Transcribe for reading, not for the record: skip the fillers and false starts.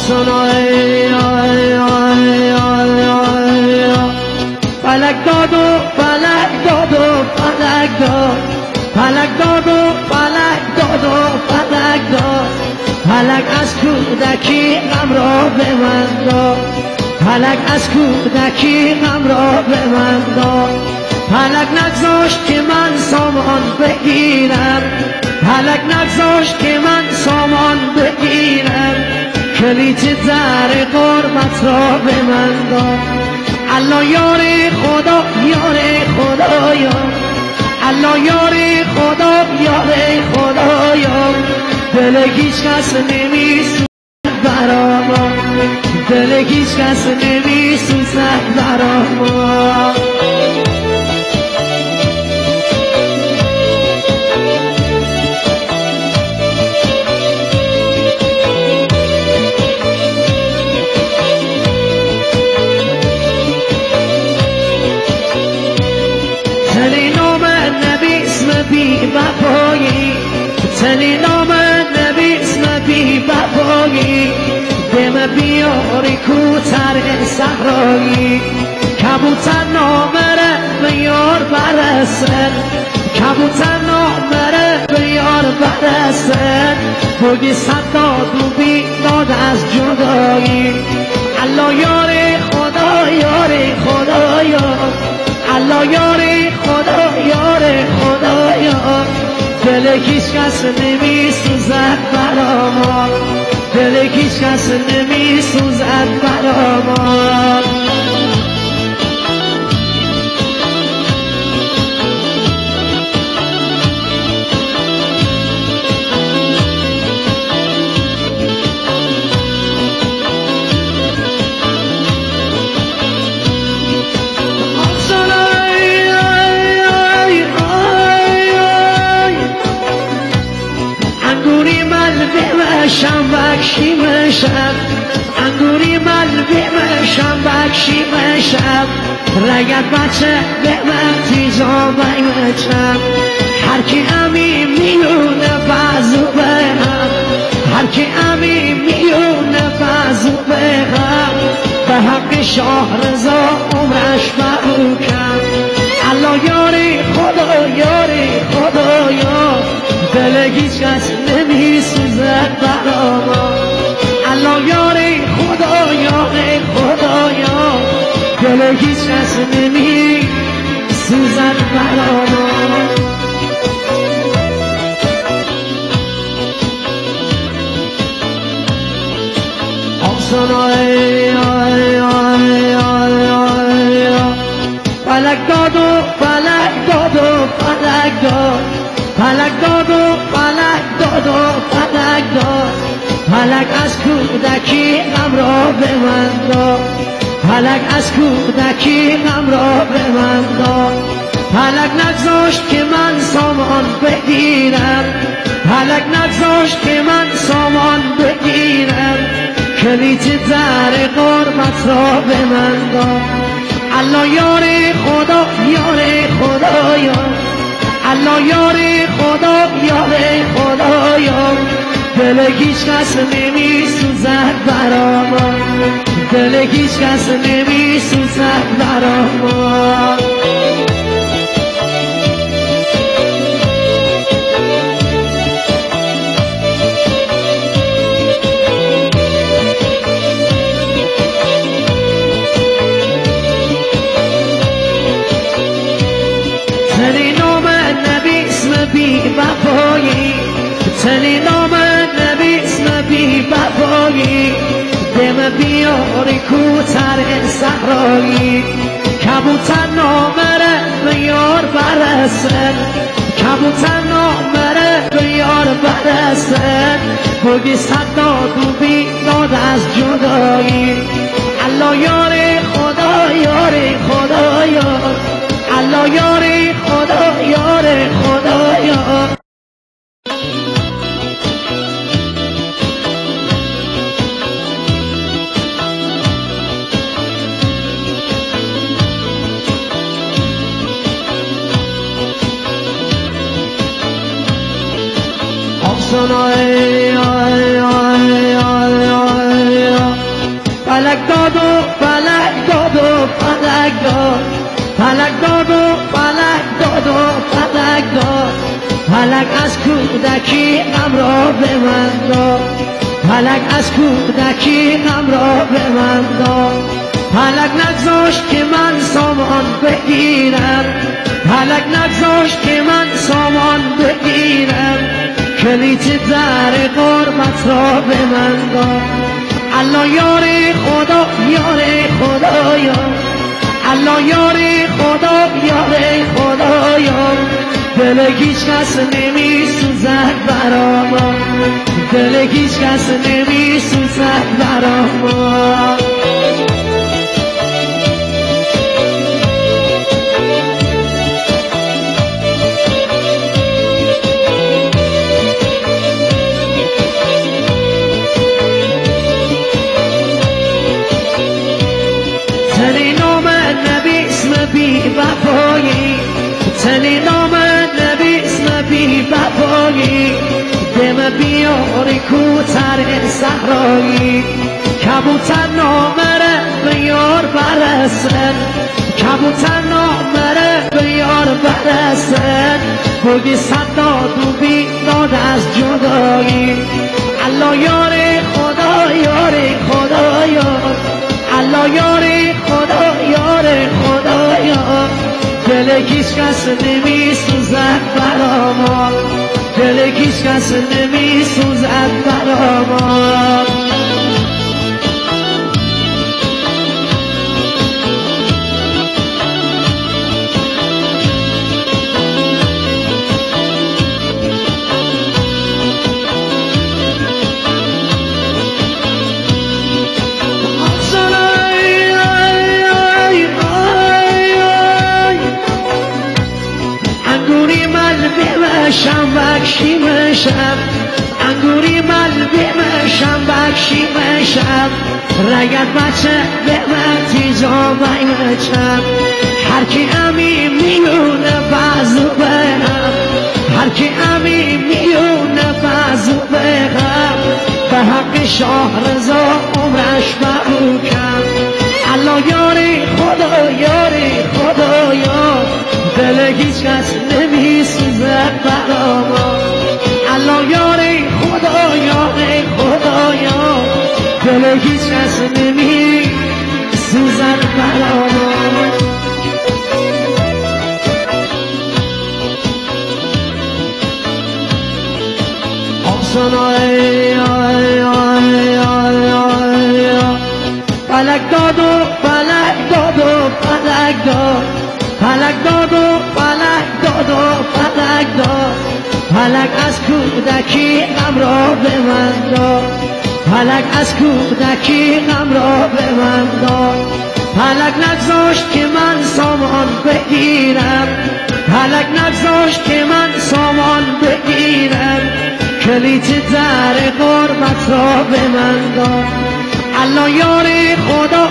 آسانای فلک داد و فلک داد و فلک داد، فلک داد و فلک داد و فلک داد، فلک از کودکی غم را به من داد، فلک از کودکی غم را به من داد، فلک نگذاشت که من سامان بگیرم، فلک نگذاشت که من سامان بگیرم، کلید در غربت را به من داد. الله یار خدا یار خدایا، الله یار خدا یار خدایا، دل هیچ کس نمیسوزد برا ما، دل هیچ کس نمیسوزد برا ما. تنی نام نبی اسم بی وفایی، تنی نام نبی اسم بی وفایی، دم بیاری کوتر صحرایی، کبوتر نامره به یار برسن، کبوتر نامره به یار برسن، بگی صداد و بی داد از جدایی. الله یار خدا یار خدایا، الله یار خدا یار خدایا، دل هیچ کس نمیسوزد برا ما، دل هیچ کس نمیسوزد برا ما. شنبکشی مشم انگوری من بیمشم بکشی مشم، رگت بچه به من تیزا بیمشم، هر کی امی میونه بازو به هم، هر کی امی میونه بازو به هم، به حق شاه رضا عمرش مبروکم. الله یاری خدا یاری خدایا، دل هیچ کس نمیسوزد برا ما، الله یاری خدا یاری خدایا، دل هیچ کس نمیسوزد برا ما. آسانای فلک داد و فلک داد و فلک داد، فلک داد و فلک داد و فلک داد، فلک از کودکی غم را به من داد، فلک از کودکی غم را به من داد، فلک نگذاشت که من سامان بگیرم، فلک نگذاشت که من سامان بگیرم، کلید در غربت را به من داد. الله یار خدا یار خدایا، الله یار خدا یار خدایا، دل هیچ کس نمیسوزد برا ما، دل هیچ کس نمیسوزد برا ما. تنی نام نبی اسم بی وفایی، تنی نام نبی اسم بی وفایی، دم بیاری کوتر صحرایی، کبوتر نامره به یار برسن، کبوتر نامره به یار برسن، بگی صداد و بی داد از جدایی. الله یار خدا یار خدایا، الله یار خدا یار خدایا. آسانای داد و فلک داد و فلک داد، فلک داد و فلک داد و فلک داد، فلک از کودکی غم را به من داد، فلک از کودکی غم را به من داد، فلک نگذاشت که من سامان بگیرم، فلک نگذاشت که من سامان بگیرم، کلید در غربت را به من داد. الله یار خدا یار خدایا، الله یار خدا یار خدایا، دل هیچ کس نمی سوزد برا ما، دل هیچ کس نمی سوزد برا ما. تنی نام نبی اسم بی وفایی، تنی نام نبی اسم بی وفایی، دم بیاری کوتر صحرایی، کبوتر نامره به یار برسن، کبوتر نامره به یار برسن، بگی صدا دوبی داد از جدایی. الله یار خدا یار خدایا، الله یار خدا یار خدایا، دل هیچ کس نمی سوزد برا ما، دل هیچ کس نمی سوزد برا ما. انگوری مل بمشم بکشی مشم، انگوری مل بمشم بکشی مشم، رگت بچه بمتی جامعی مچم، هر کی امی میونه بازو بهم، هر کی امی میونه بازو بهم، به حق شاه رضا عمرش مبروکم. الله یاری خدا یاری خدایا، دل هیچ کس نمی سوزد برا ما، الله یاری خدا یاری خدایا، دل هیچ کس نمی سوزد برا ما. فلک داد و فلک داد و فلک داد، فلک داد و فلک داد و فلک داد، فلک از کودکی غم را به من داد، فلک از کودکی غم را به من داد، فلک نگذاشت که من سامان بگیرم، فلک نگذاشت که من سامان بگیرم، کلید در غربت را به من داد. الله یار خدا